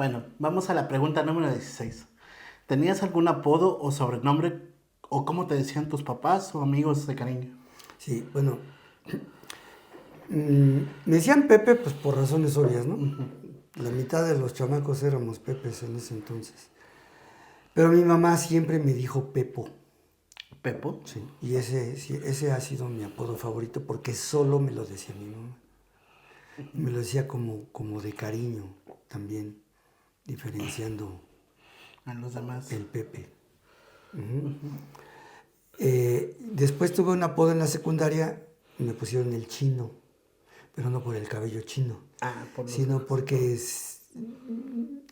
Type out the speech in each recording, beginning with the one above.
Bueno, vamos a la pregunta número 16. ¿Tenías algún apodo o sobrenombre o cómo te decían tus papás o amigos de cariño? Sí, bueno, me decían Pepe, pues por razones obvias, ¿no? La mitad de los chamacos éramos Pepes en ese entonces. Pero mi mamá siempre me dijo Pepo, Pepo. sí. Y ese ha sido mi apodo favorito porque solo me lo decía mi mamá. Me lo decía como de cariño también, diferenciando A los demás. el Pepe. Ujú. Después tuve un apodo en la secundaria y me pusieron el chino, pero no por el cabello chino, Ah, por los sino ojos. porque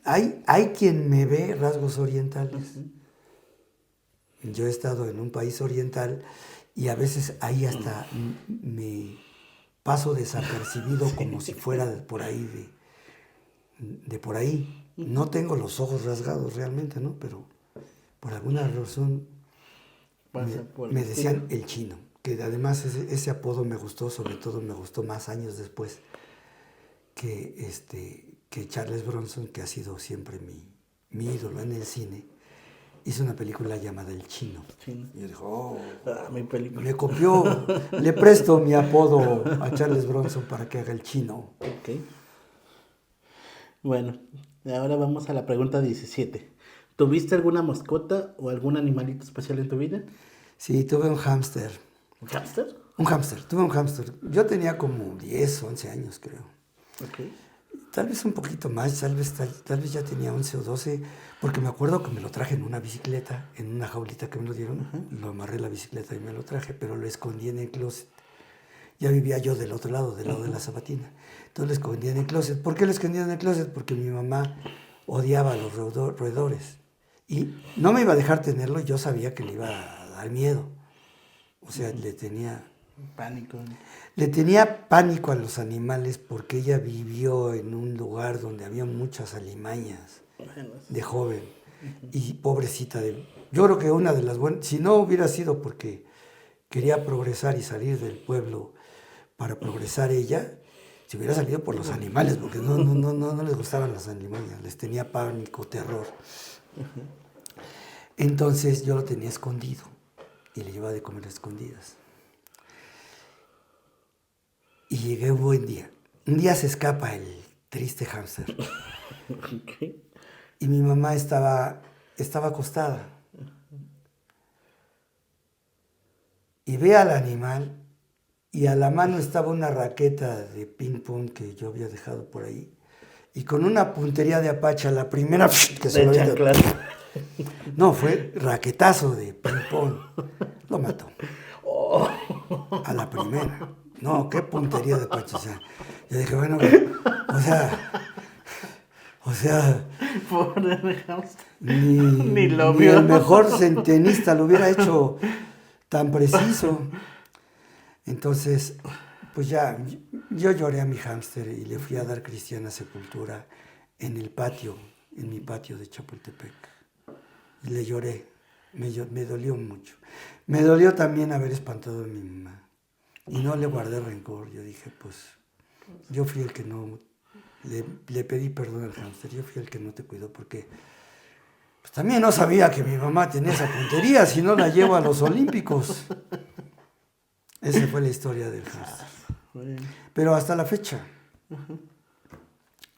hay quien me ve rasgos orientales. Yo he estado en un país oriental y a veces ahí hasta me paso desapercibido como si fuera de por ahí, de por ahí. No tengo los ojos rasgados realmente, ¿no? Pero por alguna razón Pasa por el me estilo. decían el chino, que además ese apodo me gustó, sobre todo me gustó más años después que Charles Bronson, que ha sido siempre mi ídolo en el cine, hizo una película llamada El Chino. Chino. Y yo dije, oh, Ah, mi película. me copió, le presto mi apodo a Charles Bronson para que haga El Chino. Ok. Bueno, ahora vamos a la pregunta 17. ¿Tuviste alguna mascota o algún animalito especial en tu vida? Sí, tuve un hámster. ¿Un hámster? Tuve un hámster. Yo tenía como 10, 11 años, creo. Ok. Tal vez un poquito más, tal vez ya tenía 11 o 12, porque me acuerdo que me lo traje en una bicicleta, en una jaulita que me lo dieron, lo amarré a la bicicleta y me lo traje, pero lo escondí en el closet. Ya vivía yo del otro lado, del lado de la Sabatina. Entonces lo escondí en el closet. ¿Por qué lo escondí en el closet? Porque mi mamá odiaba a los roedores. Y no me iba a dejar tenerlo, yo sabía que le iba a dar miedo. O sea, Pánico. le tenía pánico a los animales porque ella vivió en un lugar donde había muchas alimañas Bueno, de joven. Y pobrecita yo creo que una de las buenas, si no hubiera sido porque quería progresar y salir del pueblo para progresar ella, se hubiera salido por los animales, porque no les gustaban las alimañas, les tenía pánico, terror. Entonces yo lo tenía escondido y le llevaba de comer a escondidas. Y llegué un buen día. Un día se escapa el triste hámster. ok. Y mi mamá estaba acostada. Y ve al animal y a la mano estaba una raqueta de ping pong que yo había dejado por ahí. Y con una puntería de apache, la primera que se lo De había... chanclas. No, fue raquetazo de ping pong. Lo mató. Oh. A la primera. No, qué puntería de apache. O sea, yo dije, bueno, o sea, Pobre hámster. ni, Ni lo ni el vio. mejor centenista lo hubiera hecho tan preciso. Entonces, pues ya, yo lloré a mi hámster y le fui a dar cristiana sepultura en el patio, en mi patio de Chapultepec. Y le lloré, me dolió mucho. Me dolió también haber espantado a mi mamá. Y no le guardé rencor, yo dije, pues, yo fui el que no, le pedí perdón al hámster, yo fui el que no te cuidó porque pues, también no sabía que mi mamá tenía esa puntería, si no la llevo a los Olímpicos. Esa fue la historia del hámster. Bueno. Pero hasta la fecha,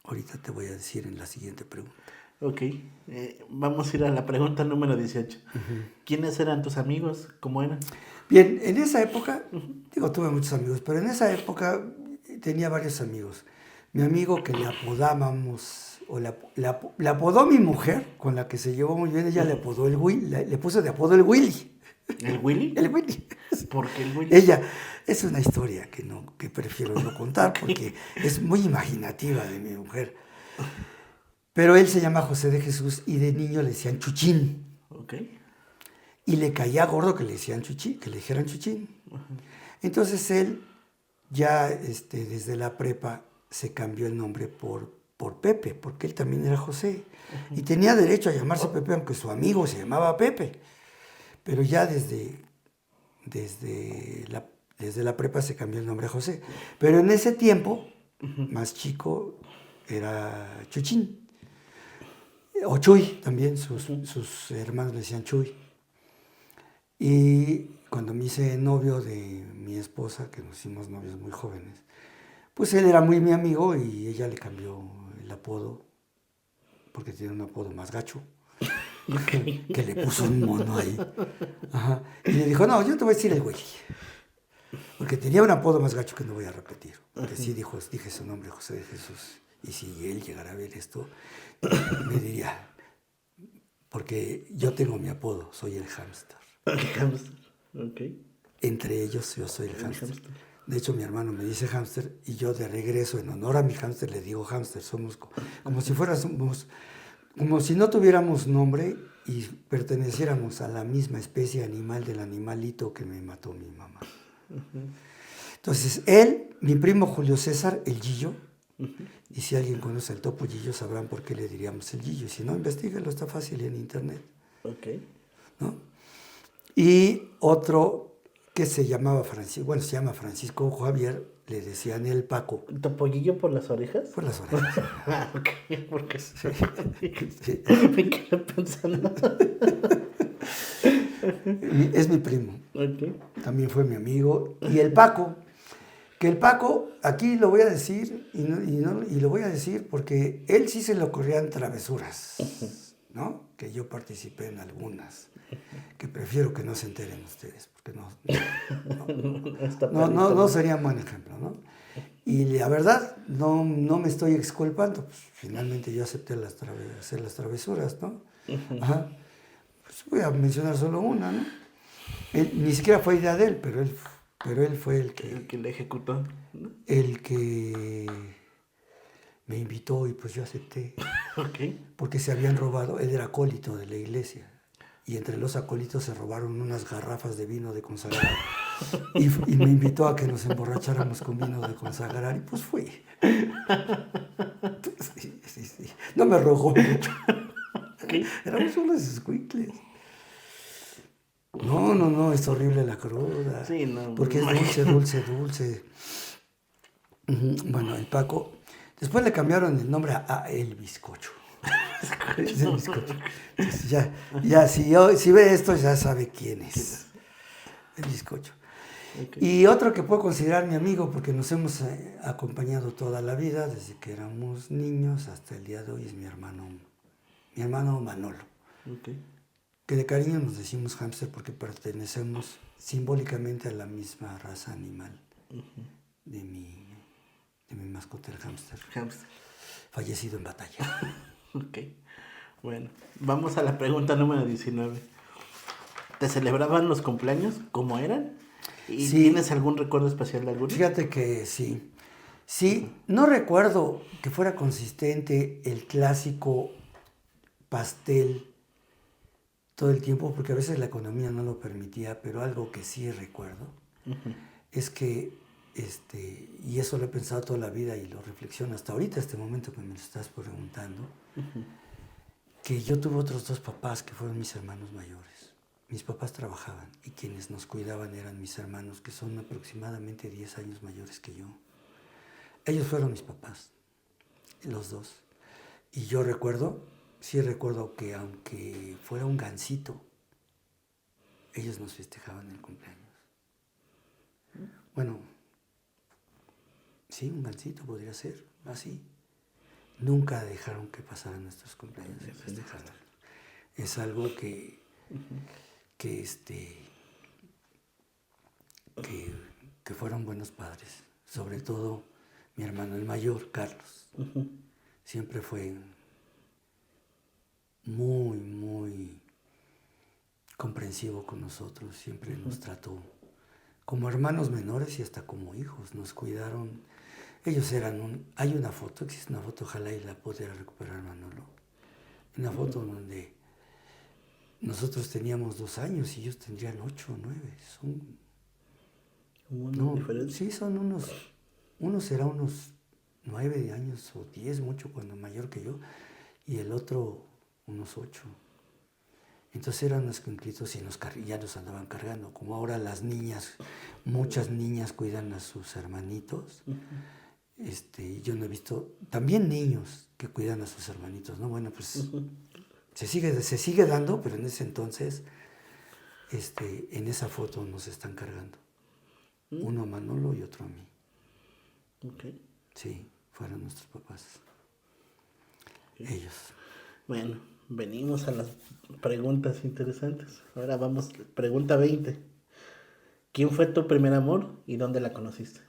ahorita te voy a decir en la siguiente pregunta. Ok, vamos a ir a la pregunta número 18. ¿Quiénes eran tus amigos? ¿Cómo eran? Bien, en esa época, digo, tuve muchos amigos, pero en esa época tenía varios amigos. Mi amigo que le apodábamos, o le apodó mi mujer, con la que se llevó muy bien, ella le apodó el Willy, le puso de apodo el Willy. ¿El Willy? El Willy. ¿Por qué el Willy? Ella, es una historia que prefiero no contar porque es muy imaginativa de mi mujer. Pero él se llama José de Jesús y de niño le decían Chuchín. Ok. Y le caía gordo que le decían Chuchín, que le dijeran Chuchín. Entonces él ya desde la prepa se cambió el nombre por Pepe, porque él también era José. Y tenía derecho a llamarse Pepe, aunque su amigo se llamaba Pepe. Pero ya desde la prepa se cambió el nombre a José. Pero en ese tiempo, más chico, era Chuchín. O Chuy también, sus hermanos le decían Chuy. Y cuando me hice novio de mi esposa, que nos hicimos novios muy jóvenes, pues él era muy mi amigo y ella le cambió el apodo, porque tiene un apodo más gacho, que le puso un mono ahí. Ajá. Y le dijo, no, yo te voy a decir el güey. Porque tenía un apodo más gacho que no voy a repetir. Porque sí dije su nombre, José de Jesús. Y si él llegara a ver esto, me diría, porque yo tengo mi apodo, soy el hámster. Okay. Entre ellos yo soy el hámster. De hecho, mi hermano me dice hámster y yo de regreso, en honor a mi hámster, le digo hámster. Somos como si fuéramos, como si no tuviéramos nombre y perteneciéramos a la misma especie animal del animalito que me mató mi mamá. Entonces, él, mi primo Julio César, el Gillo, y si alguien conoce al topo Gillo, sabrán por qué le diríamos el Gillo. Si no, investíguelo, está fácil en internet. Okay. ¿No? Y otro que se llamaba Francisco, bueno, se llama Francisco Javier, le decían el Paco. ¿Topollillo por las orejas? Por las orejas. Ok, porque Sí. me quedé pensando. Es mi primo. Okay. También fue mi amigo. Y el Paco, que el Paco, aquí lo voy a decir, y lo voy a decir porque él sí se le ocurrían travesuras, ¿no? Que yo participé en algunas, que prefiero que no se enteren ustedes, porque no sería un buen ejemplo, ¿no? Y la verdad, no me estoy exculpando, pues finalmente yo acepté hacer las travesuras, ¿no? Ajá. Pues voy a mencionar solo una, ¿no? Ni siquiera fue idea de él, pero él fue el que le ejecutó, ¿no? el que me invitó y pues yo acepté. Okay. Porque se habían robado, él era acólito de la iglesia. Y entre los acólitos se robaron unas garrafas de vino de consagrar. Y me invitó a que nos emborracháramos con vino de consagrar y pues fui. Sí. No me rogó mucho. Okay. Éramos unos escuincles. No, es horrible la cruda. Sí, no. Porque es dulce. Bueno, el Paco. Después le cambiaron el nombre a El Bizcocho. Es el Bizcocho. Entonces ya si ve esto ya sabe quién es. El Bizcocho. Okay. Y otro que puedo considerar mi amigo porque nos hemos acompañado toda la vida, desde que éramos niños hasta el día de hoy, es mi hermano Manolo. Okay. Que de cariño nos decimos hámster porque pertenecemos simbólicamente a la misma raza animal de mi mascota, el hámster. Fallecido en batalla. Ok. Bueno, vamos a la pregunta número 19. ¿Te celebraban los cumpleaños como eran? ¿Y sí. ¿Tienes algún recuerdo especial de alguno? Fíjate que sí. Sí, no recuerdo que fuera consistente el clásico pastel todo el tiempo, porque a veces la economía no lo permitía, pero algo que sí recuerdo es que, y eso lo he pensado toda la vida y lo reflexiono hasta ahorita, este momento que me lo estás preguntando, que yo tuve otros dos papás que fueron mis hermanos mayores. Mis papás trabajaban y quienes nos cuidaban eran mis hermanos, que son aproximadamente 10 años mayores que yo. Ellos fueron mis papás, los dos. Y yo sí recuerdo que aunque fuera un gansito, ellos nos festejaban el cumpleaños. Bueno, sí, un gansito podría ser, así. Nunca dejaron que pasaran nuestros cumpleaños sin festejarlos. Es algo que fueron buenos padres. Sobre todo mi hermano el mayor, Carlos. Siempre fue muy, muy comprensivo con nosotros. Siempre nos trató como hermanos menores y hasta como hijos. Nos cuidaron. Ellos eran hay una foto, existe una foto, ojalá y la pudiera recuperar Manolo. Una foto donde nosotros teníamos 2 años y ellos tendrían 8 o 9. Sí, son uno será unos 9 años o 10, mucho cuando mayor que yo, y el otro unos 8. Entonces eran unos cuinclitos y ya nos andaban cargando, como ahora las niñas, muchas niñas cuidan a sus hermanitos. Yo no he visto, también niños que cuidan a sus hermanitos, ¿no? Bueno, pues Se sigue dando, pero en ese entonces, en esa foto nos están cargando. Uno a Manolo y otro a mí. Ok. Sí, fueron nuestros papás. Okay. Ellos. Bueno, venimos a las preguntas interesantes. Ahora vamos, pregunta 20. ¿Quién fue tu primer amor y dónde la conociste?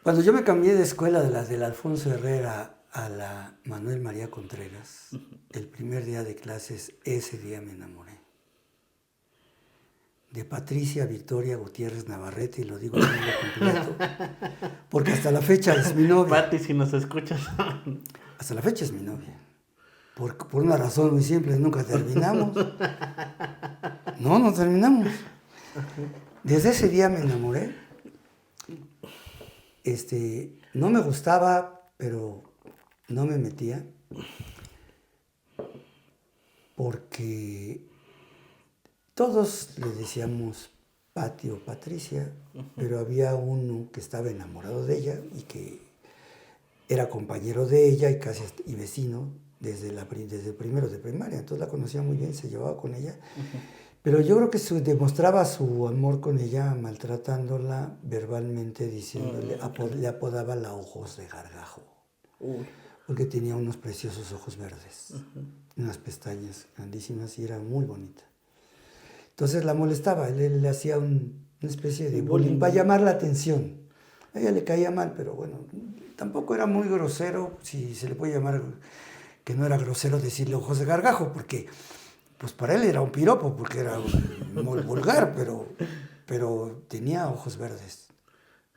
Cuando yo me cambié de escuela de la del Alfonso Herrera a la Manuel María Contreras, el primer día de clases, ese día me enamoré. De Patricia Victoria Gutiérrez Navarrete, y lo digo el nombre completo, porque hasta la fecha es mi novia. Pati, si nos escuchas. Hasta la fecha es mi novia. Por una razón muy simple, nunca terminamos. No terminamos. Desde ese día me enamoré. No me gustaba, pero no me metía. Porque todos le decíamos Pati o Patricia, pero había uno que estaba enamorado de ella y que era compañero de ella y vecino desde el primero de primaria. Entonces la conocía muy bien, se llevaba con ella. Pero yo creo que demostraba su amor con ella maltratándola verbalmente, diciéndole, le apodaba la ojos de gargajo. Porque tenía unos preciosos ojos verdes, unas pestañas grandísimas y era muy bonita. Entonces la molestaba, él le hacía una especie de bullying para llamar la atención. A ella le caía mal, pero bueno, tampoco era muy grosero, si se le puede llamar que no era grosero decirle ojos de gargajo, porque pues para él era un piropo, porque era muy vulgar, pero tenía ojos verdes,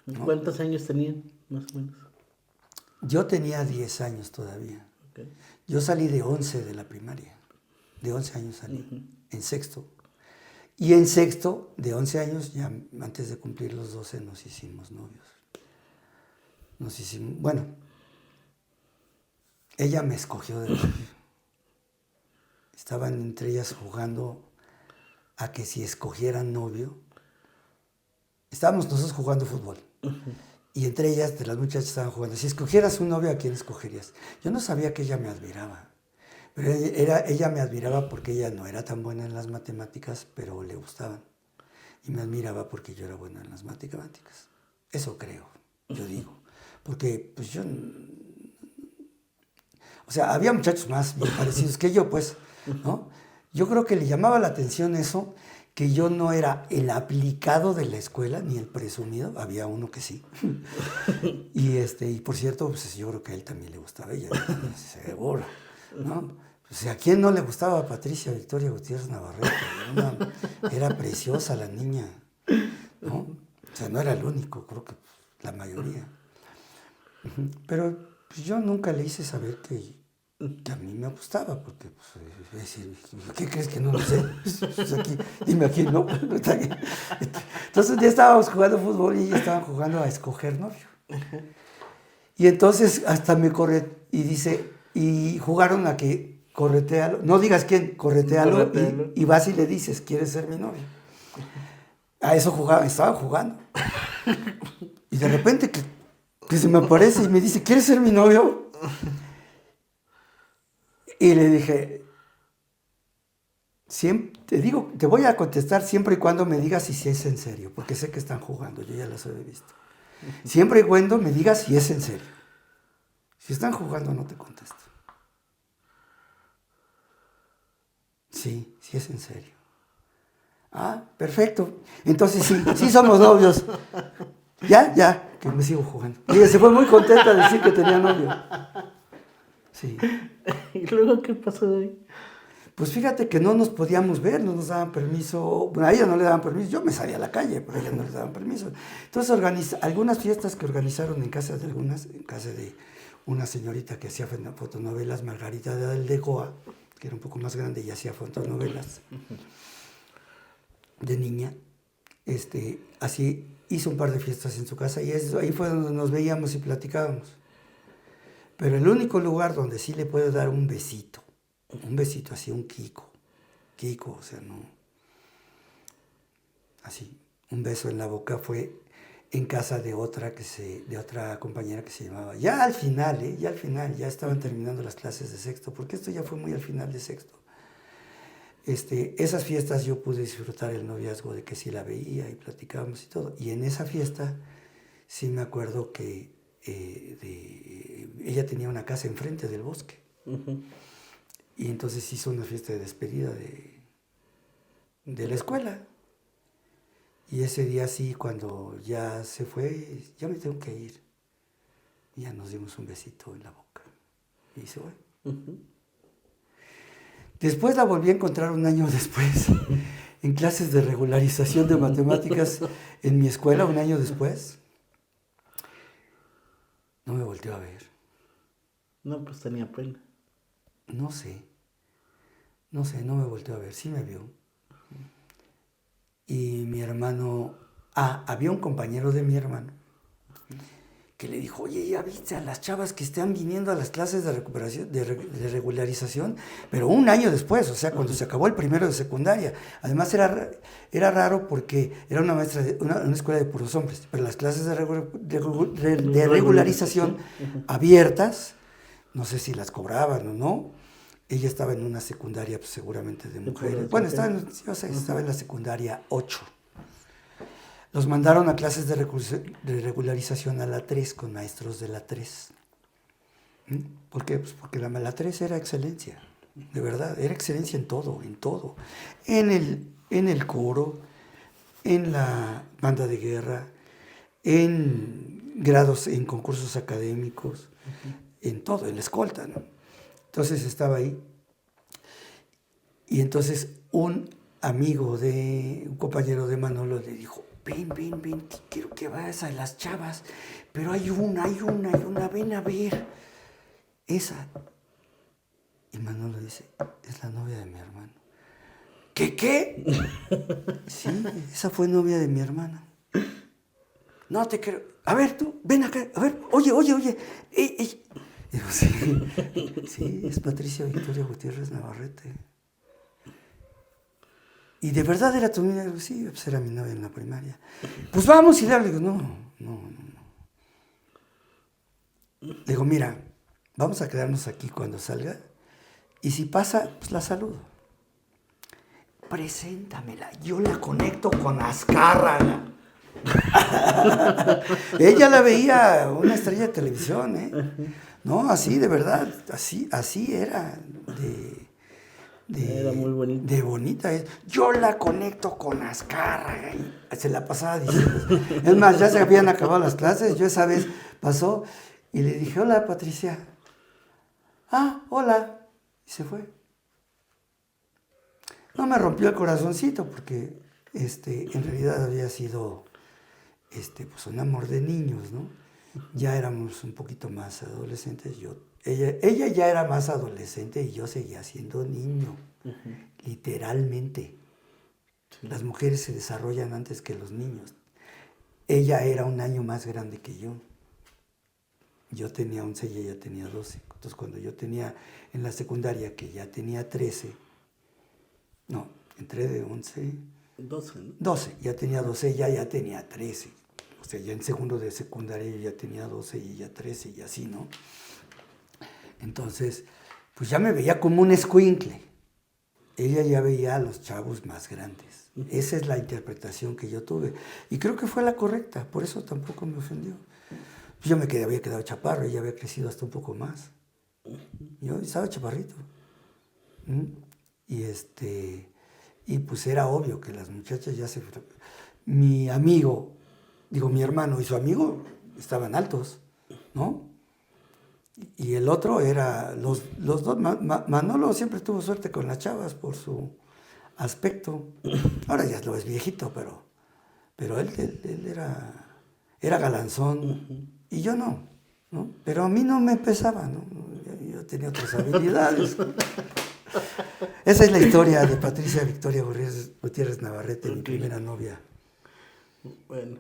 ¿no? ¿Cuántos años tenían, más o menos? Yo tenía 10 años todavía. Okay. Yo salí de 11 de la primaria. De 11 años salí, en sexto. Y en sexto, de 11 años, ya antes de cumplir los 12, nos hicimos novios. Bueno, ella me escogió de novio. Estaban entre ellas jugando a que si escogieran novio. Estábamos nosotros jugando fútbol. Y entre ellas, de las muchachas, estaban jugando. Si escogieras un novio, ¿a quién escogerías? Yo no sabía que ella me admiraba. Pero ella me admiraba porque ella no era tan buena en las matemáticas, pero le gustaban. Y me admiraba porque yo era buena en las matemáticas. Eso creo, yo digo. Porque, pues yo... O sea, había muchachos más bien parecidos que yo, pues, ¿no? Yo creo que le llamaba la atención eso, que yo no era el aplicado de la escuela, ni el presumido. Había uno que sí. Y por cierto, pues yo creo que a él también le gustaba ella, seguro, ¿no? Pues, ¿a quién no le gustaba a Patricia Victoria Gutiérrez Navarrete? Era preciosa la niña, ¿no? O sea, no era el único, creo que la mayoría. Pero pues, yo nunca le hice saber que a mí me gustaba, porque, pues, decir, ¿qué crees que no lo sé? Pues aquí, dime aquí, ¿no? Entonces un día estábamos jugando fútbol y ellos estaban jugando a escoger novio. Y entonces hasta me y jugaron a que corretealo, no digas quién, corretealo. Y vas y le dices, ¿quieres ser mi novio? A eso estaban jugando. Y de repente que se me aparece y me dice, ¿quieres ser mi novio? Y le dije, te voy a contestar siempre y cuando me digas si es en serio, porque sé que están jugando, yo ya las he visto. Siempre y cuando me digas si es en serio. Si están jugando, no te contesto. Sí es en serio. Ah, perfecto. Entonces sí somos novios. Ya, que me sigo jugando. Y ella se fue muy contenta de decir que tenía novio. Sí. ¿Y luego qué pasó de ahí? Pues fíjate que no nos podíamos ver, no nos daban permiso. Bueno, a ella no le daban permiso, yo me salía a la calle, pero a ella no le daban permiso. Entonces algunas fiestas que organizaron en casa de una señorita que hacía fotonovelas, Margarita de Goa, que era un poco más grande y hacía fotonovelas de niña. Así hizo un par de fiestas en su casa y ahí fue donde nos veíamos y platicábamos. Pero el único lugar donde sí le puedo dar un besito así, un Kiko, o sea, no, así, un beso en la boca fue en casa de otra compañera que se llamaba, ya al final, ya estaban terminando las clases de sexto, porque esto ya fue muy al final de sexto. Esas fiestas yo pude disfrutar el noviazgo de que sí la veía y platicábamos y todo. Y en esa fiesta sí me acuerdo que ella tenía una casa enfrente del bosque. Uh-huh. Y entonces hizo una fiesta de despedida de la escuela. Y ese día sí, cuando ya se fue, ya me tengo que ir. Y ya nos dimos un besito en la boca. Y se fue. Uh-huh. Después la volví a encontrar un año después, en clases de regularización de matemáticas en mi escuela, un año después. No me volteó a ver. No, pues tenía pena. No sé, no me volteó a ver, sí me vio. Y mi hermano, había un compañero de mi hermano que le dijo, oye, ¿ya viste a las chavas que están viniendo a las clases de recuperación, de regularización? Pero un año después, o sea, cuando se acabó el primero de secundaria. Además era raro porque era una maestra, una escuela de puros hombres, pero las clases de regularización abiertas, no sé si las cobraban o no. Ella estaba en una secundaria, pues, seguramente de mujeres. Bueno, estaba en la secundaria 8. Los mandaron a clases de regularización a la 3 con maestros de la 3. ¿Por qué? Pues porque la 3 era excelencia, de verdad, era excelencia en todo, en todo. En el coro, en la banda de guerra, en grados, en concursos académicos, en todo, en la escolta, ¿no? Entonces estaba ahí. Y entonces un compañero de Manolo le dijo, ven, quiero que vayas a las chavas, pero hay una, ven a ver. Esa. Y Manolo dice, es la novia de mi hermano. ¿Qué? Sí, esa fue novia de mi hermana. No te creo. A ver, tú, ven acá, a ver, oye. Digo, sí, es Patricia Victoria Gutiérrez Navarrete. Y de verdad era tu novia. Sí, pues era mi novia en la primaria. Pues vamos y le digo, no. Le digo, mira, vamos a quedarnos aquí cuando salga. Y si pasa, pues la saludo. Preséntamela, yo la conecto con Azcárraga. Ella la veía una estrella de televisión, ¿eh? No, así, de verdad, así era era muy bonita. De bonita. Yo la conecto con Azcárraga. Y se la pasaba diciendo. Es más, ya se habían acabado las clases, yo esa vez pasó y le dije, hola, Patricia. Hola. Y se fue. No me rompió el corazoncito porque en realidad había sido pues un amor de niños, ¿no? Ya éramos un poquito más adolescentes. Ella ya era más adolescente y yo seguía siendo niño, literalmente. Sí. Las mujeres se desarrollan antes que los niños. Ella era un año más grande que yo. Yo tenía 11 y ella tenía 12. Entonces cuando yo tenía en la secundaria, que ya tenía 13, no, entré de 11... 12, ¿no? 12, ya tenía 12, ella ya tenía 13. O sea, ya en segundo de secundaria yo ya tenía 12 y ella 13 y así, ¿no? Entonces, pues ya me veía como un escuincle. Ella ya veía a los chavos más grandes. Esa es la interpretación que yo tuve. Y creo que fue la correcta, por eso tampoco me ofendió. Pues yo había quedado chaparro, ella había crecido hasta un poco más. Yo estaba chaparrito. Y pues era obvio que las muchachas ya se... Mi hermano y su amigo estaban altos, ¿no? Y el otro era, los dos, Manolo siempre tuvo suerte con las chavas por su aspecto. Ahora ya lo es viejito, pero él era galanzón y yo no, ¿no? Pero a mí no me pesaba, ¿no? Yo tenía otras habilidades. Esa es la historia de Patricia Victoria Gutiérrez Navarrete, mi primera novia. Bueno,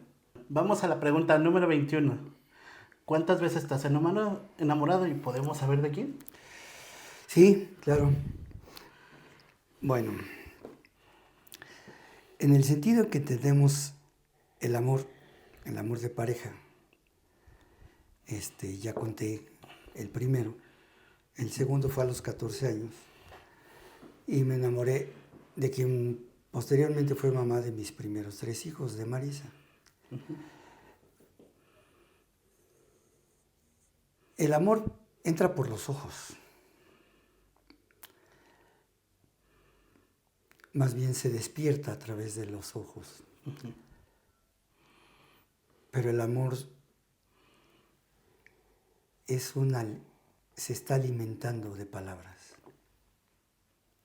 vamos a la pregunta número 21. ¿Cuántas veces estás enamorado y podemos saber de quién? Sí, claro. Bueno, en el sentido en que entendemos el amor el amor de pareja, ya conté el primero. El segundo fue a los 14 años y me enamoré de quien posteriormente fue mamá de mis primeros 3 hijos, de Marisa. El amor entra por los ojos. Más bien se despierta a través de los ojos. Pero el amor se está alimentando de palabras.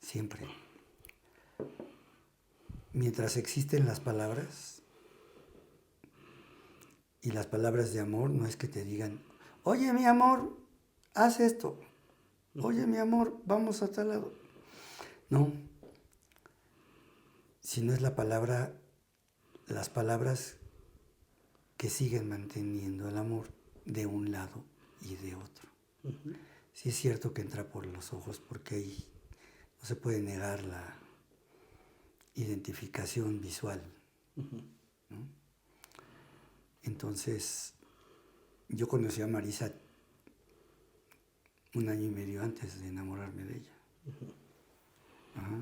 Siempre. Mientras existen las palabras, y las palabras de amor no es que te digan, oye mi amor, haz esto. Oye mi amor, vamos a tal lado. No. Sino es las palabras que siguen manteniendo el amor de un lado y de otro. Sí es cierto que entra por los ojos porque ahí no se puede negar la identificación visual. ¿No? Entonces, yo conocí a Marisa 1 año y medio antes de enamorarme de ella. Ajá.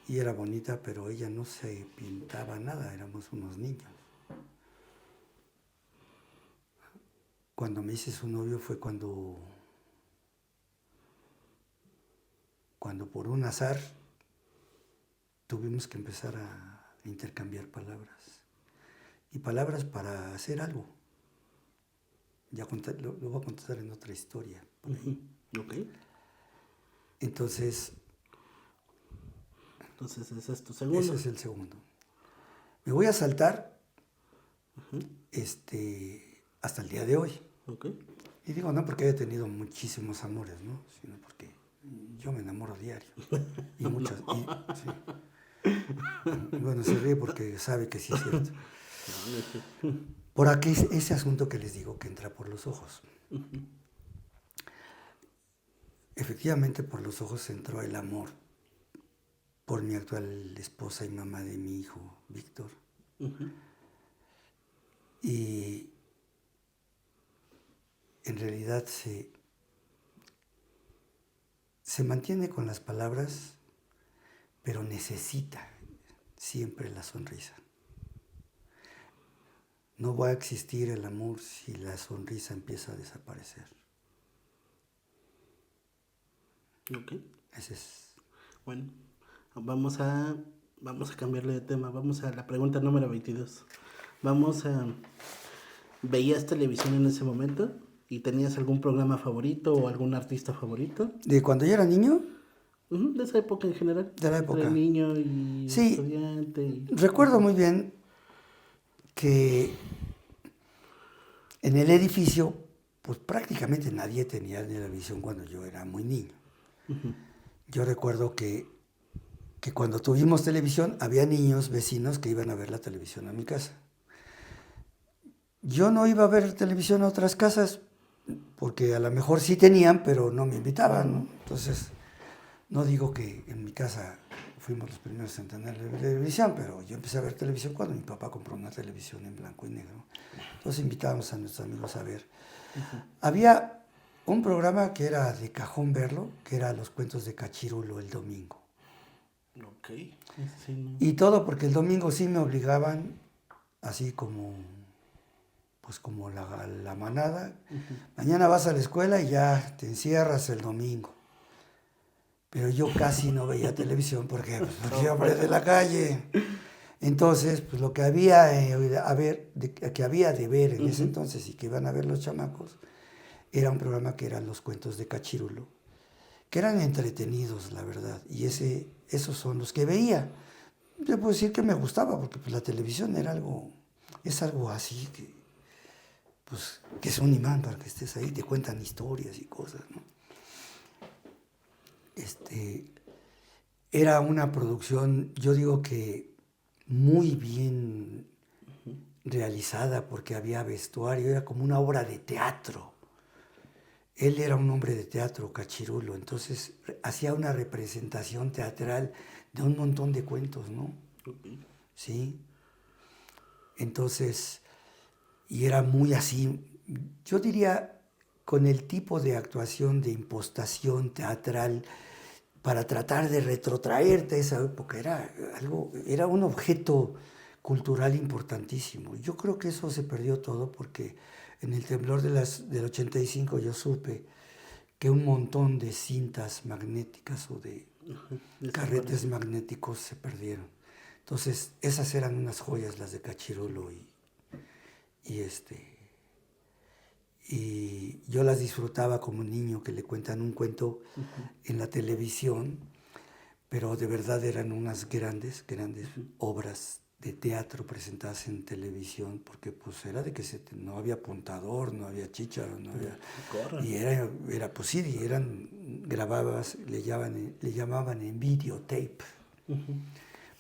Y era bonita, pero ella no se pintaba nada, éramos unos niños. Cuando me hice su novio fue cuando por un azar tuvimos que empezar a intercambiar palabras. Y palabras para hacer algo. Ya lo voy a contar en otra historia. Por ahí. Ok. Entonces, ese es tu segundo. Ese es el segundo. Me voy a saltar hasta el día de hoy. Okay. Y digo, no porque haya tenido muchísimos amores, ¿no? Sino porque yo me enamoro diario. Y muchas. Sí. Bueno, se ríe porque sabe que sí es cierto. Por aquí ese asunto que les digo que entra por los ojos. Efectivamente, por los ojos entró el amor por mi actual esposa y mamá de mi hijo, Víctor. Y en realidad se mantiene con las palabras, pero necesita siempre la sonrisa. No va a existir el amor si la sonrisa empieza a desaparecer. Ok. Ese es. Bueno, vamos a cambiarle de tema. Vamos a la pregunta número 22. ¿Veías televisión en ese momento? ¿Y tenías algún programa favorito o algún artista favorito? ¿De cuando yo era niño? De esa época en general. De la época. Entre niño y sí, estudiante. Recuerdo muy bien que en el edificio, pues prácticamente nadie tenía televisión cuando yo era muy niño. Yo recuerdo que cuando tuvimos televisión, había niños, vecinos, que iban a ver la televisión a mi casa. Yo no iba a ver televisión a otras casas, porque a lo mejor sí tenían, pero no me invitaban, ¿no? Entonces, no digo que en mi casa fuimos los primeros en tener televisión, pero yo empecé a ver televisión cuando mi papá compró una televisión en blanco y negro. Entonces invitábamos a nuestros amigos a ver. Había un programa que era de cajón verlo, que era Los Cuentos de Cachirulo el domingo. Ok. Sí, no. Y todo porque el domingo sí me obligaban, así como la manada. Mañana vas a la escuela y ya te encierras el domingo. Pero yo casi no veía televisión porque yo aparecía de la calle. Entonces, pues lo que había de ver en ese entonces y que iban a ver los chamacos, era un programa que eran Los Cuentos de Cachirulo, que eran entretenidos, la verdad. Y esos son los que veía. Yo puedo decir que me gustaba porque pues, la televisión es algo así que es un imán para que estés ahí, te cuentan historias y cosas, ¿no? Era una producción, yo digo que muy bien realizada porque había vestuario, era como una obra de teatro. Él era un hombre de teatro, Cachirulo, entonces hacía una representación teatral de un montón de cuentos, ¿no? Okay. Sí. Entonces, y era muy así, yo diría, con el tipo de actuación de impostación teatral para tratar de retrotraerte a esa época, era un objeto cultural importantísimo. Yo creo que eso se perdió todo porque en el temblor del 85 yo supe que un montón de cintas magnéticas o de carretes magnéticos se perdieron. Entonces, esas eran unas joyas, las de Cachirulo, y yo las disfrutaba como niño, que le cuentan un cuento en la televisión, pero de verdad eran unas grandes obras de teatro presentadas en televisión, porque pues era de que no había apuntador, no había chícharo, no había... Y era pues sí, eran grabadas, le llamaban en videotape.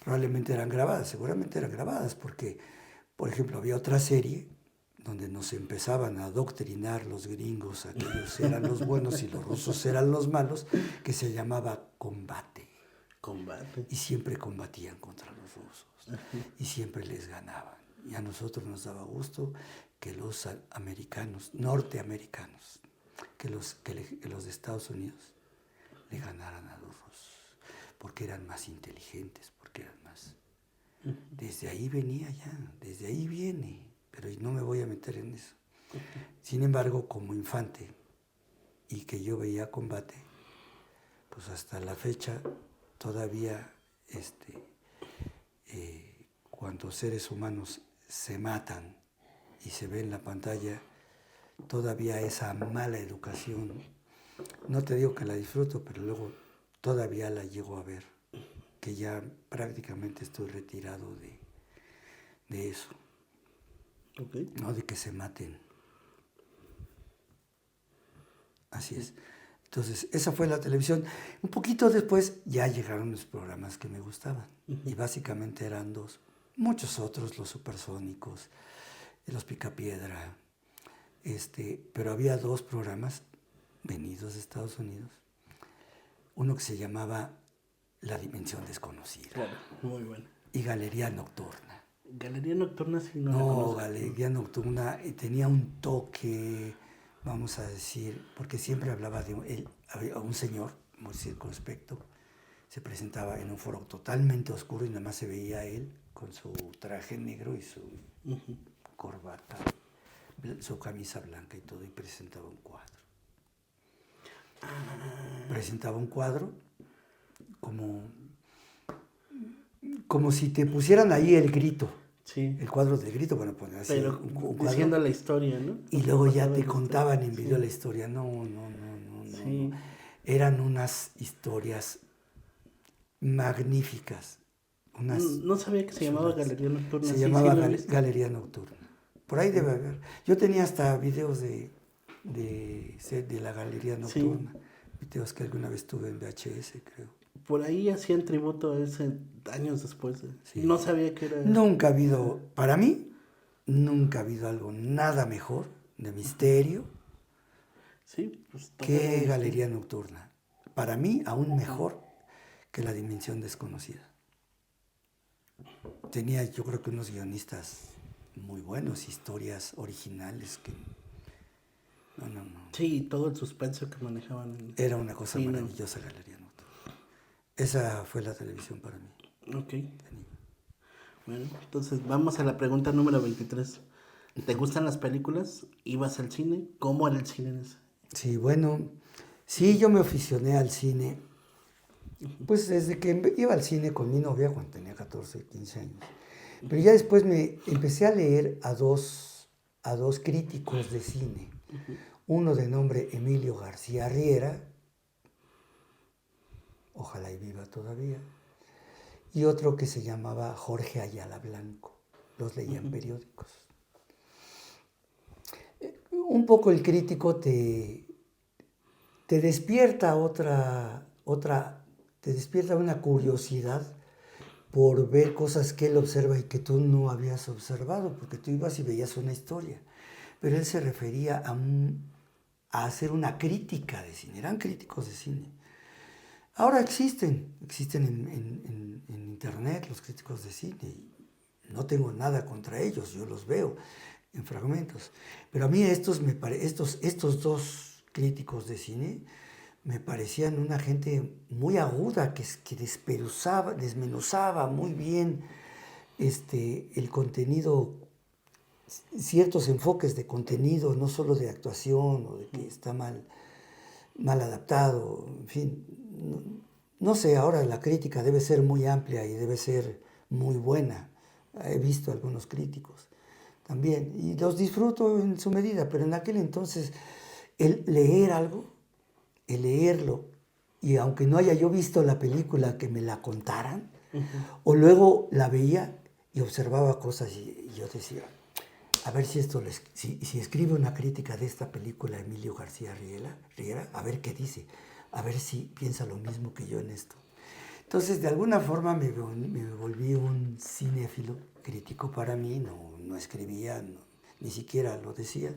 Probablemente eran grabadas, seguramente eran grabadas, porque, por ejemplo, había otra serie donde nos empezaban a adoctrinar los gringos, aquellos eran los buenos y los rusos eran los malos, que se llamaba Combate. Y siempre combatían contra los rusos. Y siempre les ganaban. Y a nosotros nos daba gusto que los americanos, norteamericanos, que los de Estados Unidos le ganaran a los rusos, porque eran más inteligentes, porque eran más... Desde ahí venía ya, desde ahí viene, pero no me voy a meter en eso. Sin embargo, como infante, y que yo veía Combate, pues hasta la fecha todavía cuando seres humanos se matan y se ve en la pantalla, todavía esa mala educación, no te digo que la disfruto, pero luego todavía la llego a ver, que ya prácticamente estoy retirado de eso. Okay. No de que se maten. Así es. Entonces, esa fue la televisión. Un poquito después ya llegaron los programas que me gustaban. Y básicamente eran dos. Muchos otros, los Supersónicos, los Picapiedra. Pero había dos programas venidos de Estados Unidos. Uno que se llamaba La Dimensión Desconocida. Claro, muy bueno. Y Galería Nocturna. Galería Nocturna sí no la No, conozco. Galería Nocturna tenía un toque, vamos a decir, porque siempre hablaba de un señor muy circunspecto, se presentaba en un foro totalmente oscuro y nada más se veía a él con su traje negro y su corbata, su camisa blanca y todo, y presentaba un cuadro. Presentaba un cuadro como si te pusieran ahí el grito. Sí. El cuadro del grito, bueno, pues así. Pero un cuadro, diciendo la historia, ¿no? Y luego ya te contaban en video la historia. No. Sí. Eran unas historias magníficas. No sabía que se llamaba Galería Nocturna. Se sí, llamaba sí Galería Nocturna. Por ahí debe haber. Yo tenía hasta videos de la Galería Nocturna. Videos que alguna vez tuve en VHS, creo. Por ahí hacían tributo a ese años después. No sabía que era... Nunca ha habido, para mí, nunca ha habido algo nada mejor de misterio Sí, pues, que Galería Nocturna. Para mí, aún mejor que La Dimensión Desconocida. Tenía, yo creo que unos guionistas muy buenos, historias originales que... No. Sí, todo el suspenso que manejaban. Era una cosa maravillosa, Galería Nocturna. Esa fue la televisión para mí. Ok. Bueno, entonces vamos a la pregunta número 23. ¿Te gustan las películas? ¿Ibas al cine? ¿Cómo era el cine en ese? Sí, bueno, sí, yo me aficioné al cine, pues desde que iba al cine con mi novia cuando tenía 14, 15 años. Pero ya después me empecé a leer a dos críticos de cine. Uno de nombre Emilio García Riera, ojalá y viva todavía, y otro que se llamaba Jorge Ayala Blanco. Los leía en periódicos. Un poco el crítico te despierta te despierta una curiosidad por ver cosas que él observa y que tú no habías observado, porque tú ibas y veías una historia. Pero él se refería a hacer una crítica de cine, eran críticos de cine. Ahora existen en internet los críticos de cine, no tengo nada contra ellos, yo los veo en fragmentos. Pero a mí estos dos críticos de cine me parecían una gente muy aguda, que desmenuzaba muy bien el contenido, ciertos enfoques de contenido, no solo de actuación o de que está mal adaptado, en fin. No sé, ahora la crítica debe ser muy amplia y debe ser muy buena. He visto algunos críticos también y los disfruto en su medida, pero en aquel entonces el leer algo, el leerlo, y aunque no haya yo visto la película, que me la contaran, o luego la veía y observaba cosas y yo decía, a ver si escribe una crítica de esta película Emilio García Riera, a ver qué dice, a ver si piensa lo mismo que yo en esto. Entonces, de alguna forma me volví un cinéfilo crítico para mí, no escribía, ni siquiera lo decía.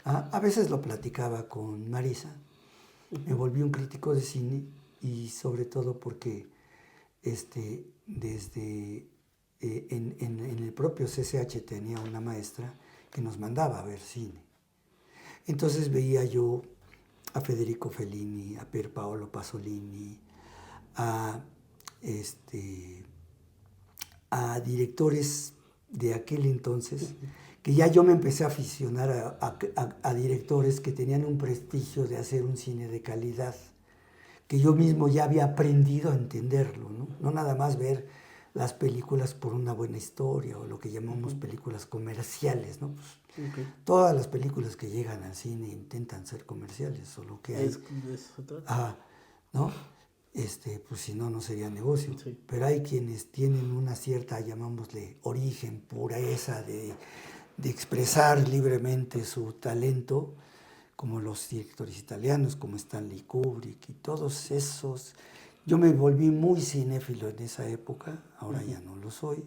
A veces lo platicaba con Marisa, me volví un crítico de cine y sobre todo porque desde en el propio CCH tenía una maestra que nos mandaba a ver cine. Entonces veía yo a Federico Fellini, a Pier Paolo Pasolini, a directores de aquel entonces, que ya yo me empecé a aficionar a directores que tenían un prestigio de hacer un cine de calidad, que yo mismo ya había aprendido a entenderlo, no nada más ver las películas por una buena historia o lo que llamamos películas comerciales, ¿no? Pues, todas las películas que llegan al cine intentan ser comerciales, solo que hay... ¿no? Pues si no, no sería negocio. Sí. Pero hay quienes tienen una cierta, llamámosle, origen, pureza de expresar libremente su talento, como los directores italianos, como Stanley Kubrick y todos esos. Yo me volví muy cinéfilo en esa época, ahora ya no lo soy,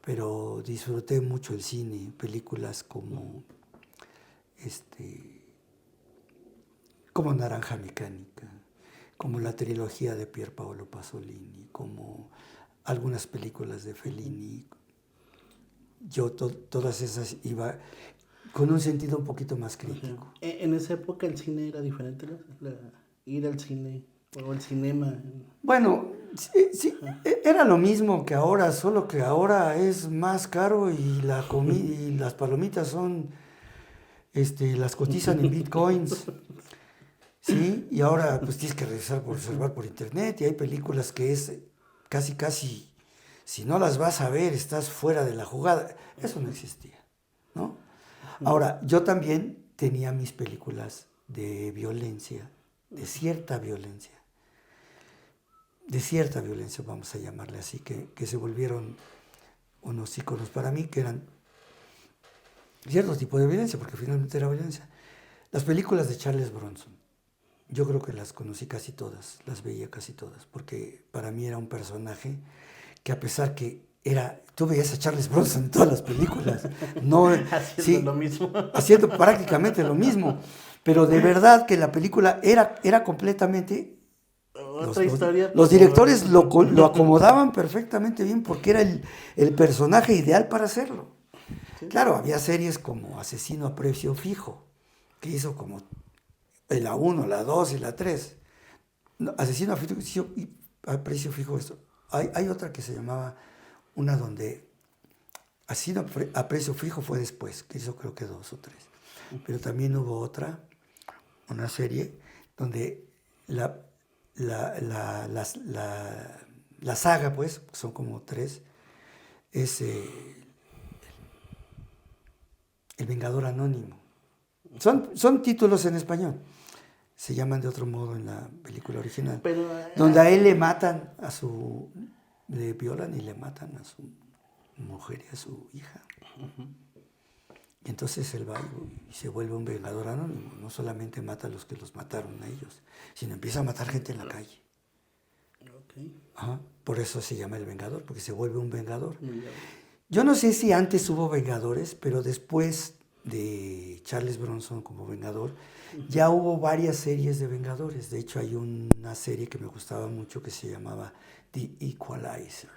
pero disfruté mucho el cine, películas como como Naranja Mecánica, como la trilogía de Pier Paolo Pasolini, como algunas películas de Fellini. Yo todas esas iba con un sentido un poquito más crítico. En esa época el cine era diferente, ir al cine o el cinema. Bueno, sí, era lo mismo que ahora, solo que ahora es más caro y y las palomitas son, las cotizan en bitcoins. Sí, y ahora pues tienes que reservar por internet y hay películas que es casi, si no las vas a ver, estás fuera de la jugada. Eso no existía, ¿no? Ahora, yo también tenía mis películas de violencia, de cierta violencia, vamos a llamarle así, que se volvieron unos íconos para mí, que eran cierto tipo de violencia, porque finalmente era violencia. Las películas de Charles Bronson, yo creo que las conocí casi todas, las veía casi todas, porque para mí era un personaje que, a pesar que tú veías a Charles Bronson en todas las películas, haciendo lo mismo. Haciendo prácticamente lo mismo, pero de verdad que la película era completamente... Otra historia. Los directores lo acomodaban perfectamente bien porque era el personaje ideal para hacerlo. Sí. Claro, había series como Asesino a Precio Fijo, que hizo como la 1, la 2 y la 3. Asesino a Precio Fijo. Hay otra que se llamaba, una donde Asesino a Precio Fijo fue después, que hizo creo que 2 o 3. Pero también hubo otra, una serie, donde la saga, pues, son como 3, es El Vengador Anónimo. Son títulos en español. Se llaman de otro modo en la película original. Pero, donde a él le violan y le matan a su mujer y a su hija. Y entonces él va y se vuelve un vengador anónimo. No solamente mata a los que los mataron a ellos, sino empieza a matar gente en la calle. Ajá. Por eso se llama El Vengador, porque se vuelve un vengador. Yo no sé si antes hubo vengadores, pero después de Charles Bronson como vengador, ya hubo varias series de vengadores. De hecho, hay una serie que me gustaba mucho que se llamaba The Equalizer.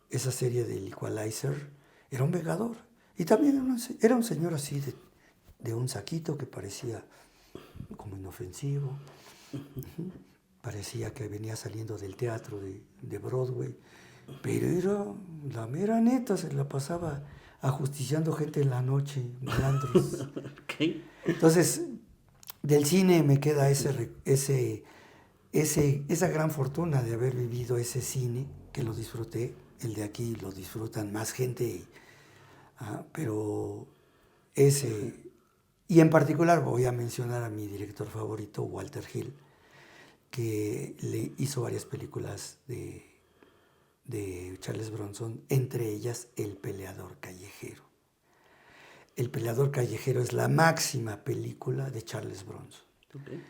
esa serie del Equalizer, era un vengador. Y también era un señor así de un saquito que parecía como inofensivo. Parecía que venía saliendo del teatro de Broadway. Pero era la mera neta, se la pasaba ajusticiando gente en la noche, malandros. Okay. Entonces, del cine me queda esa gran fortuna de haber vivido ese cine, que lo disfruté. El de aquí lo disfrutan más gente, pero ese... Y en particular voy a mencionar a mi director favorito, Walter Hill, que le hizo varias películas de Charles Bronson, entre ellas El peleador callejero. El peleador callejero es la máxima película de Charles Bronson. Okay.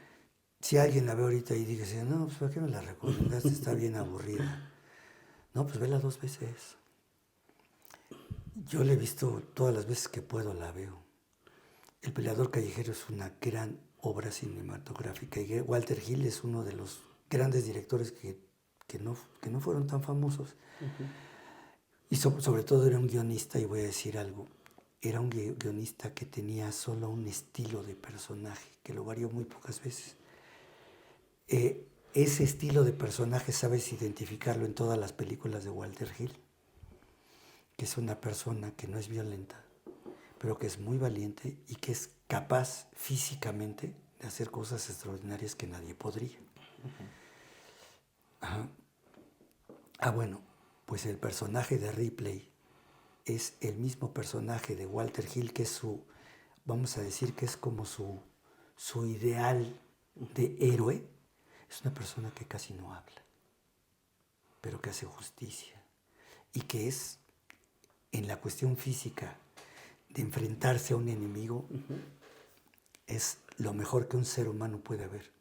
Si alguien la ve ahorita y dice, no, pues ¿para qué me la recomendaste? Está bien aburrida. No, pues vela 2 veces. Yo la he visto todas las veces que puedo, la veo. El peleador callejero es una gran obra cinematográfica y Walter Hill es uno de los grandes directores que no fueron tan famosos. Uh-huh. Y sobre todo era un guionista, y voy a decir algo, era un guionista que tenía solo un estilo de personaje, que lo varió muy pocas veces. Ese estilo de personaje sabes identificarlo en todas las películas de Walter Hill, que es una persona que no es violenta, pero que es muy valiente y que es capaz físicamente de hacer cosas extraordinarias que nadie podría. Uh-huh. Bueno, pues el personaje de Ripley es el mismo personaje de Walter Hill, que es vamos a decir que es como su ideal de héroe. Es una persona que casi no habla, pero que hace justicia y que es, en la cuestión física de enfrentarse a un enemigo, uh-huh, es lo mejor que un ser humano puede haber.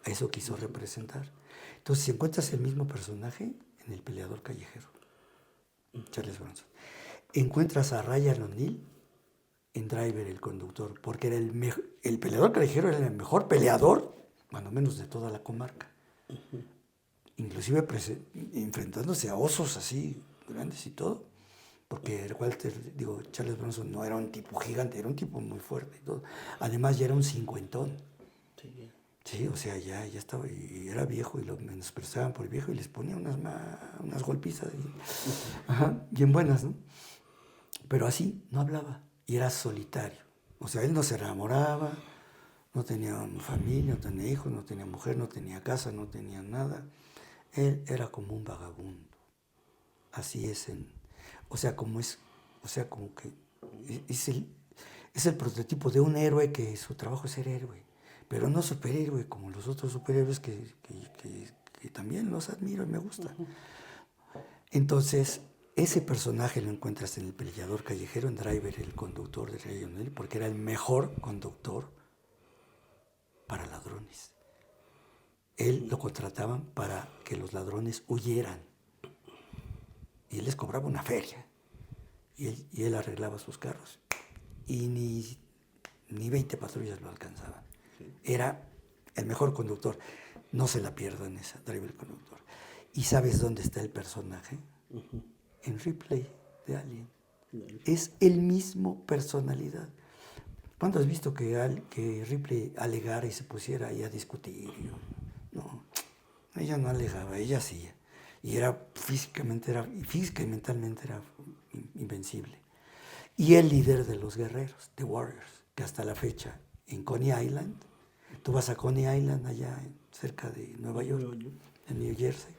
Eso quiso, uh-huh, representar. Entonces, si encuentras el mismo personaje en El peleador callejero, uh-huh, Charles Bronson, encuentras a Ryan O'Neal en Driver, el conductor, porque era el peleador callejero era el mejor peleador, cuando menos de toda la comarca. Uh-huh. Inclusive enfrentándose a osos así grandes y todo, porque Charles Bronson no era un tipo gigante, era un tipo muy fuerte y todo. Además ya era un cincuentón. Sí, o sea, ya estaba, y era viejo, y lo menospreciaban por el viejo y les ponía unas golpizas bien buenas, ¿no? Pero así no hablaba y era solitario. O sea, él no se enamoraba, no tenía familia, no tenía hijos, no tenía mujer, no tenía casa, no tenía nada. Él era como un vagabundo. Así es como que es el prototipo de un héroe que su trabajo es ser héroe, pero no superhéroe como los otros superhéroes que también los admiro y me gustan. Entonces, ese personaje lo encuentras en El peleador callejero, en Driver, el conductor de Ryan O'Neal, porque era el mejor conductor para ladrones. Él lo contrataban para que los ladrones huyeran. Y él les cobraba una feria. Y él arreglaba sus carros. Y ni 20 patrullas lo alcanzaban. Sí. Era el mejor conductor. No se la pierdan esa, Driver, el conductor. ¿Y sabes dónde está el personaje? Uh-huh. En Ripley, de Alien. Uh-huh. Es el mismo personalidad. ¿Cuándo has visto que Ripley alegara y se pusiera ahí a discutir? No, ella no alegaba, ella hacía. Y física y mentalmente era invencible. Y el líder de los guerreros, The Warriors, que hasta la fecha en Coney Island, tú vas a Coney Island allá cerca de Nueva York, en New Jersey,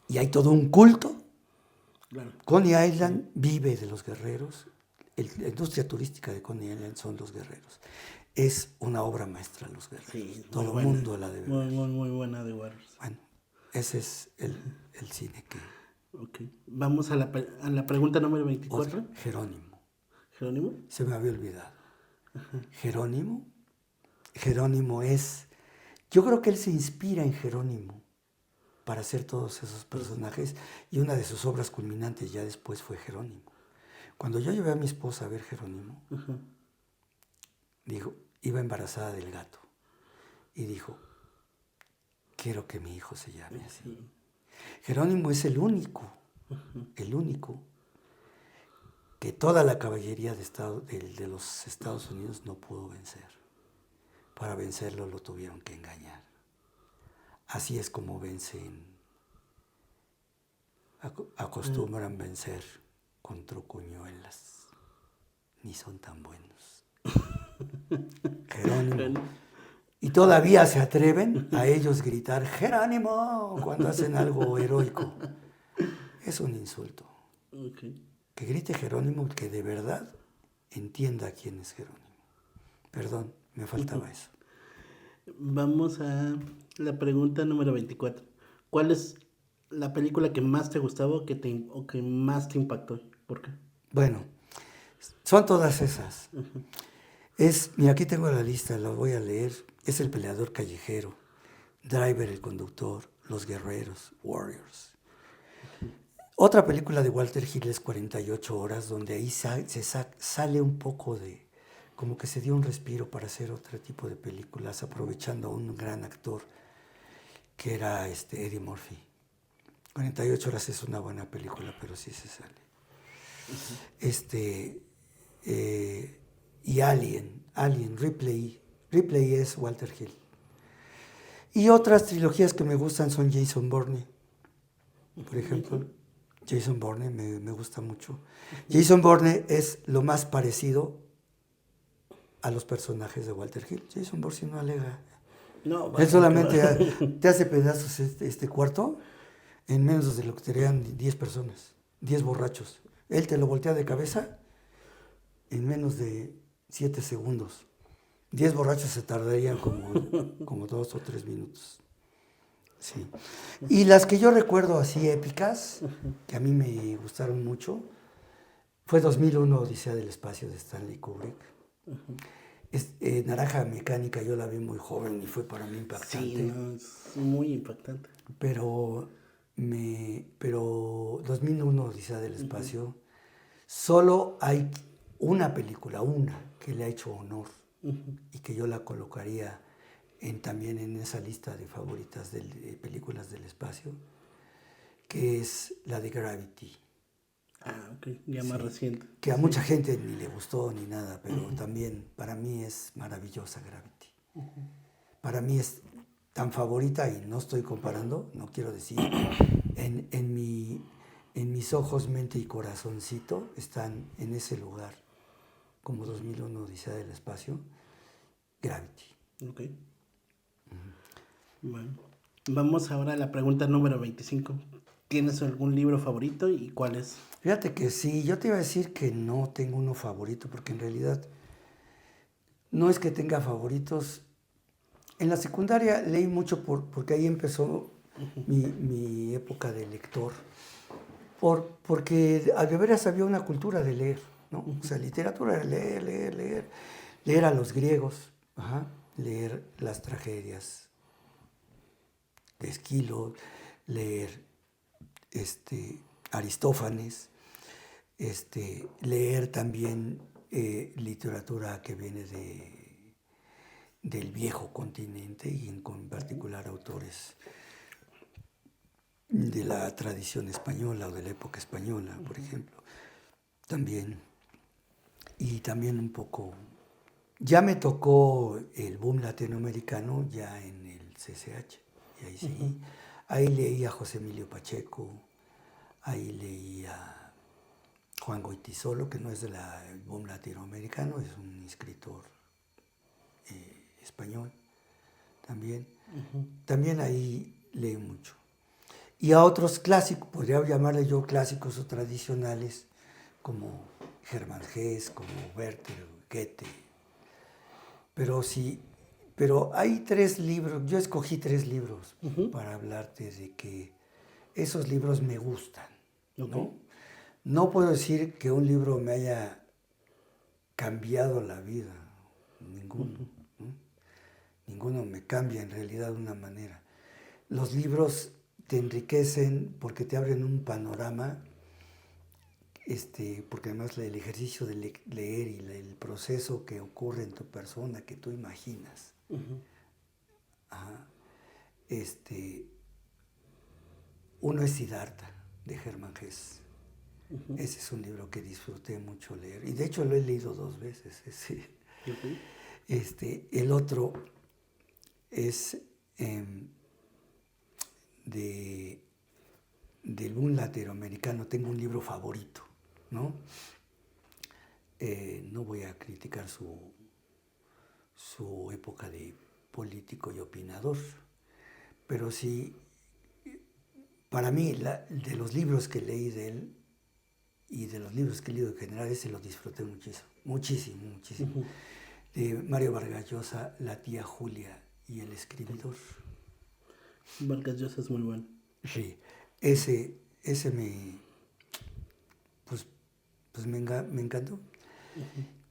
y hay todo un culto. Claro. Coney Island vive de los guerreros. La industria turística de Coney Island son los guerreros. Es una obra maestra los guerreros. Sí, todo el mundo la debe ver. Muy buena de Warriors. Bueno, ese es el cine que... Ok. Vamos a la pregunta número 24. Otra, Jerónimo. ¿Jerónimo? Se me había olvidado. Ajá. Jerónimo es... Yo creo que él se inspira en Jerónimo para hacer todos esos personajes, y una de sus obras culminantes ya después fue Jerónimo. Cuando yo llevé a mi esposa a ver Jerónimo, uh-huh, iba embarazada del gato, y dijo, quiero que mi hijo se llame así. Uh-huh. Jerónimo es el único que toda la caballería de los Estados Unidos no pudo vencer. Para vencerlo lo tuvieron que engañar. Así es como acostumbran vencer con trucuñuelas. Ni son tan buenos. Jerónimo. Y todavía se atreven a ellos gritar Jerónimo cuando hacen algo heroico. Es un insulto. Okay. Que grite Jerónimo, que de verdad entienda quién es Jerónimo. Perdón, me faltaba eso. Vamos a la pregunta número 24. ¿Cuál es la película que más te gustaba o que más te impactó? ¿Por qué? Bueno, son todas esas. Mira, aquí tengo la lista, la voy a leer. Es El peleador callejero, Driver el conductor, Los guerreros, Warriors. Otra película de Walter Hill es 48 horas, donde ahí sale un poco de, como que se dio un respiro para hacer otro tipo de películas, aprovechando a un gran actor que era Eddie Murphy. 48 horas es una buena película, pero sí se sale. Y Alien, Ripley es Walter Hill. Y otras trilogías que me gustan son Jason Bourne, por ejemplo. Jason Bourne me gusta mucho. Jason Bourne es lo más parecido a los personajes de Walter Hill. Jason Bourne no alega. No, Él solamente te hace pedazos este cuarto en menos de lo que te harían 10 personas, 10 borrachos. Él te lo voltea de cabeza en menos de 7 segundos. 10 borrachos se tardarían como 2 o 3 minutos. Sí. Y las que yo recuerdo así épicas, que a mí me gustaron mucho, fue 2001 Odisea del Espacio de Stanley Kubrick. Naranja Mecánica yo la vi muy joven y fue para mí impactante. Sí, no, es muy impactante. Pero 2001 Odisea del Espacio, solo hay una película, que le ha hecho honor y que yo la colocaría también en esa lista de favoritas de películas del espacio, que es la de Gravity. Ah, ok, ya más reciente. Que a mucha gente ni le gustó ni nada, pero también para mí es maravillosa Gravity. Para mí es tan favorita, y no estoy comparando, no quiero decir, en mis ojos, mente y corazoncito están en ese lugar, como 2001 Odisea del Espacio, Gravity. Ok. Bueno, vamos ahora a la pregunta número 25. ¿Tienes algún libro favorito y cuál es? Fíjate que sí, yo te iba a decir que no tengo uno favorito, porque en realidad no es que tenga favoritos. En la secundaria leí mucho porque ahí empezó mi época de lector. Porque de veras había una cultura de leer, ¿no? O sea, literatura era leer. Leer a los griegos, leer las tragedias de Esquilo, leer Aristófanes, leer también literatura que viene del viejo continente y en particular autores de la tradición española o de la época española, por ejemplo. También, y también un poco, ya me tocó el boom latinoamericano ya en el CCH, y ahí sí, ahí leí a José Emilio Pacheco, ahí leí a Juan Goytisolo, que no es del boom latinoamericano, es un escritor español también. También ahí leí mucho. Y a otros clásicos, podría llamarle yo clásicos o tradicionales, como Hermann Hesse, como Werther, Goethe. Pero hay 3 libros, yo escogí 3 libros para hablarte de que esos libros me gustan, ¿no? No puedo decir que un libro me haya cambiado la vida, ninguno. Ninguno me cambia en realidad de una manera. Los libros te enriquecen porque te abren un panorama, porque además el ejercicio de leer y el proceso que ocurre en tu persona, que tú imaginas, Uno es Siddhartha, de Hermann Hesse. Ese es un libro que disfruté mucho leer. Y de hecho lo he leído 2 veces. El otro es de un latinoamericano. Tengo un libro favorito, ¿no? No voy a criticar su época de político y opinador, pero sí, para mí, de los libros que leí de él y de los libros que he leído en general, ese lo disfruté muchísimo. De Mario Vargas Llosa, La tía Julia y El escribidor. Vargas Llosa es muy bueno. Sí, ese me encantó.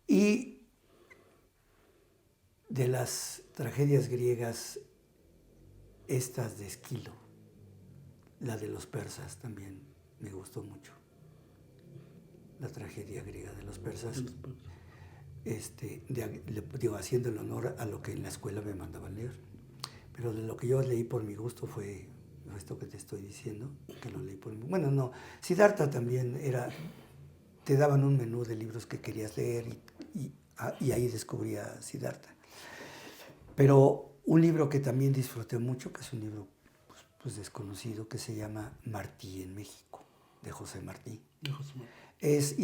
Y de las tragedias griegas, estas de Esquilo, la de los persas también me gustó mucho. La tragedia griega de los persas. Haciendo el honor a lo que en la escuela me mandaban leer. Pero de lo que yo leí por mi gusto fue esto que te estoy diciendo, que lo leí por mi... Bueno, no, Siddhartha también te daban un menú de libros que querías leer y ahí descubría Siddhartha. Pero un libro que también disfruté mucho, que es un libro pues desconocido, que se llama Martí en México, de José Martí. Es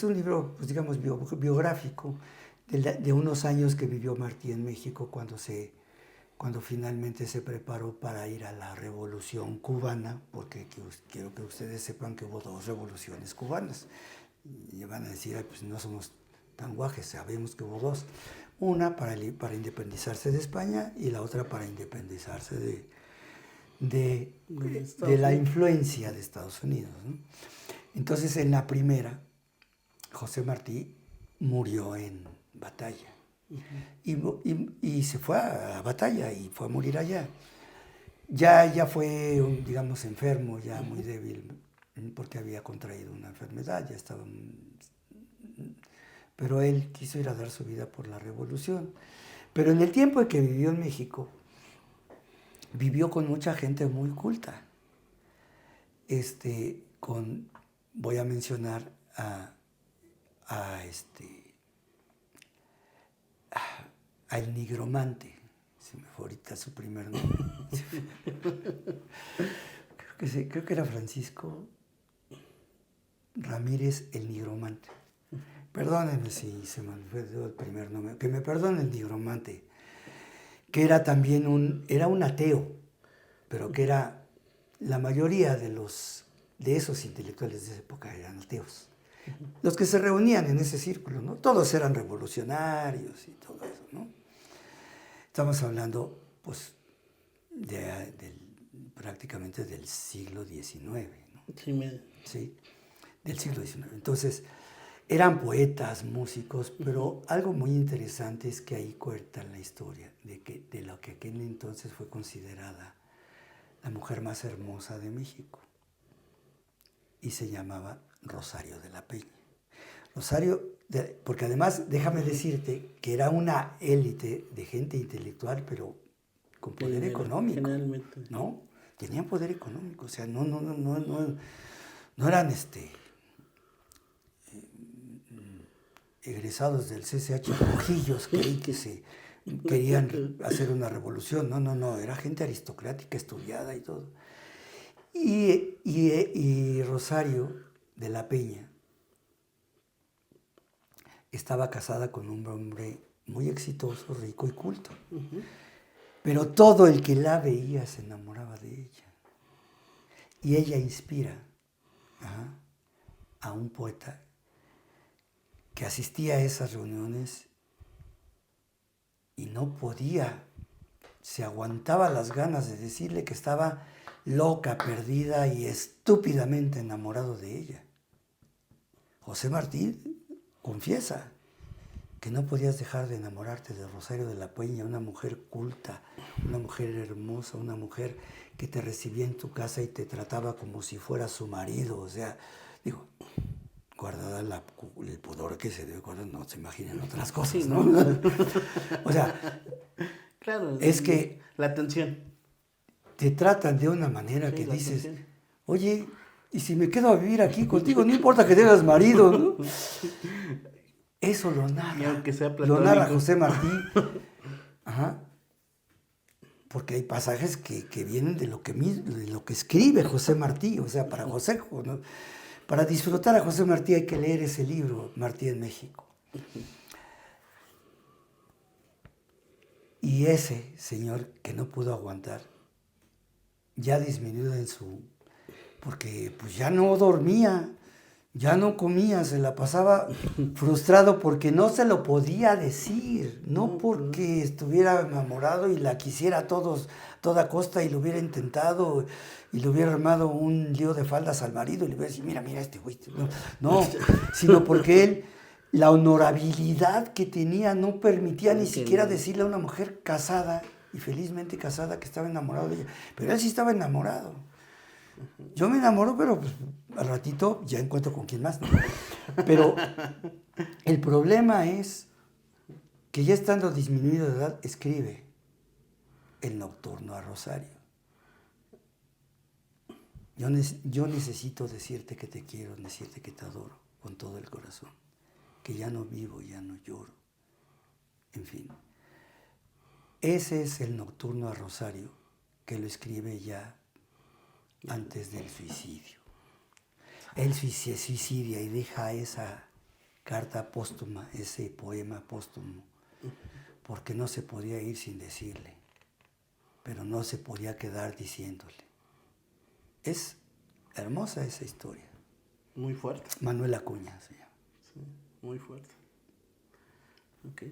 un libro, pues digamos, biográfico de unos años que vivió Martí en México cuando finalmente se preparó para ir a la Revolución Cubana, porque quiero que ustedes sepan que hubo 2 revoluciones cubanas. Y van a decir, pues no somos tan guajes, sabemos que hubo 2. Una para independizarse de España y la otra para independizarse de la influencia de Estados Unidos, ¿no? Entonces, en la primera, José Martí murió en batalla. Y se fue a la batalla y fue a morir allá. Ya fue, digamos, enfermo, ya muy débil, porque había contraído una enfermedad, ya estaba... Pero él quiso ir a dar su vida por la revolución. Pero en el tiempo en que vivió en México, vivió con mucha gente muy culta. Voy a mencionar al nigromante, se me fue ahorita su primer nombre. creo que era Francisco Ramírez el nigromante. Perdónenme si se me olvidó el primer nombre, que me perdone el nigromante, que era también era un ateo, pero que era la mayoría de esos intelectuales de esa época eran ateos. Los que se reunían en ese círculo, ¿no? Todos eran revolucionarios y todo eso, ¿no? Estamos hablando, pues, prácticamente del siglo XIX, ¿no? Sí, del siglo XIX. Entonces, eran poetas, músicos, pero algo muy interesante es que ahí cuentan la historia de lo que aquel entonces fue considerada la mujer más hermosa de México. Y se llamaba Rosario de la Peña. Porque además, déjame decirte que era una élite de gente intelectual, pero con poder económico, generalmente, ¿no? Tenían poder económico, o sea, no eran egresados del CCH Trujillos que se querían hacer una revolución, no, era gente aristocrática, estudiada y todo. Y Rosario de la Peña estaba casada con un hombre muy exitoso, rico y culto. Pero todo el que la veía se enamoraba de ella. Y ella inspira a un poeta que asistía a esas reuniones y no podía, se aguantaba las ganas de decirle que estaba loca, perdida y estúpidamente enamorado de ella. José Martí confiesa que no podías dejar de enamorarte de Rosario de la Peña, una mujer culta, una mujer hermosa, una mujer que te recibía en tu casa y te trataba como si fuera su marido. O sea, digo, guardada el pudor que se debe guardar, no se imaginen otras cosas, ¿no? O sea, claro, es que... La atención. te tratan de una manera Sí, que la dices, atención. oye, ¿y si me quedo a vivir aquí contigo? No importa que tengas marido, ¿no? Eso lo Y narra. aunque sea Lo narra platónico. José Martí. Ajá. Porque hay pasajes que vienen de lo que escribe José Martí. O sea, ¿no? Para disfrutar a José Martí hay que leer ese libro, Martí en México. Y ese señor que no pudo aguantar, ya disminuido porque pues ya no dormía, ya no comía, se la pasaba frustrado porque no se lo podía decir, no porque estuviera enamorado y la quisiera a toda costa y lo hubiera intentado y le hubiera armado un lío de faldas al marido y le hubiera dicho, mira este güey, no, sino porque él, la honorabilidad que tenía no permitía ni siquiera decirle a una mujer casada y felizmente casada que estaba enamorado de ella, pero él sí estaba enamorado. Yo me enamoro, pero pues, al ratito ya encuentro con quién más, ¿no? Pero el problema es que ya estando disminuido de edad, escribe el Nocturno a Rosario. Yo necesito decirte que te quiero, decirte que te adoro con todo el corazón, que ya no vivo, ya no lloro, en fin. Ese es el Nocturno a Rosario que lo escribe ya antes del suicidio. Él se suicidia y deja esa carta póstuma, ese poema póstumo, porque no se podía ir sin decirle, pero no se podía quedar diciéndole. Es hermosa esa historia. Muy fuerte. Manuel Acuña se llama. Sí, muy fuerte. Ok.